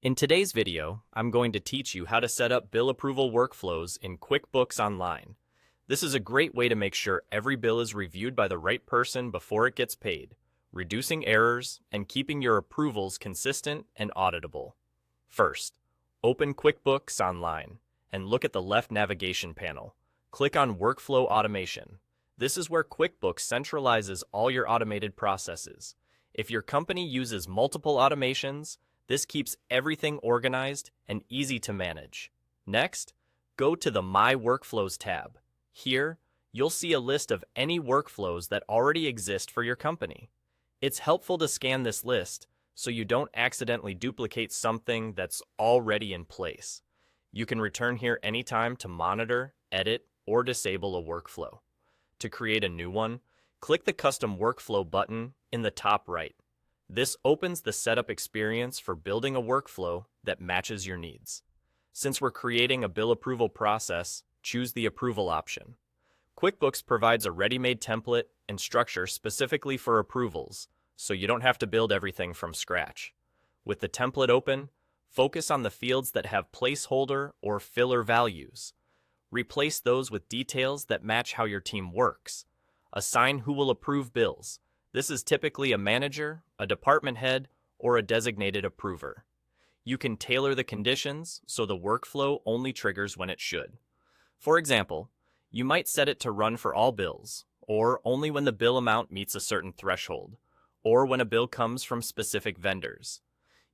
In today's video, I'm going to teach you how to set up bill approval workflows in QuickBooks Online. This is a great way to make sure every bill is reviewed by the right person before it gets paid, reducing errors and keeping your approvals consistent and auditable. First, open QuickBooks Online and look at the left navigation panel. Click on Workflow Automation. This is where QuickBooks centralizes all your automated processes. If your company uses multiple automations, this keeps everything organized and easy to manage. Next, go to the My Workflows tab. Here, you'll see a list of any workflows that already exist for your company. It's helpful to scan this list so you don't accidentally duplicate something that's already in place. You can return here anytime to monitor, edit, or disable a workflow. To create a new one, click the Custom Workflow button in the top right. This opens the setup experience for building a workflow that matches your needs. Since we're creating a bill approval process, choose the Approval option. QuickBooks provides a ready-made template and structure specifically for approvals, so you don't have to build everything from scratch. With the template open, focus on the fields that have placeholder or filler values. Replace those with details that match how your team works. Assign who will approve bills. This is typically a manager, a department head, or a designated approver. You can tailor the conditions so the workflow only triggers when it should. For example, you might set it to run for all bills, or only when the bill amount meets a certain threshold, or when a bill comes from specific vendors.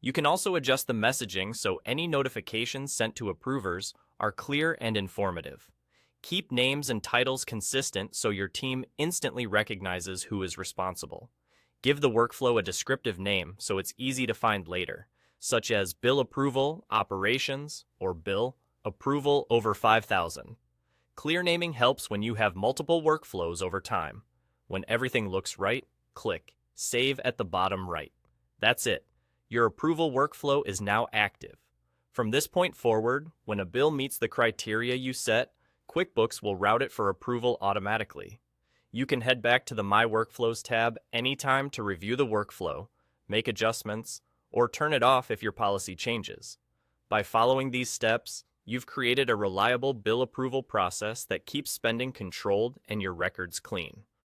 You can also adjust the messaging so any notifications sent to approvers are clear and informative. Keep names and titles consistent so your team instantly recognizes who is responsible. Give the workflow a descriptive name so it's easy to find later, such as Bill Approval Operations or Bill Approval over 5,000. Clear naming helps when you have multiple workflows over time. When everything looks right, click Save at the bottom right. That's it. Your approval workflow is now active. From this point forward, when a bill meets the criteria you set, QuickBooks will route it for approval automatically. You can head back to the My Workflows tab anytime to review the workflow, make adjustments, or turn it off if your policy changes. By following these steps, you've created a reliable bill approval process that keeps spending controlled and your records clean.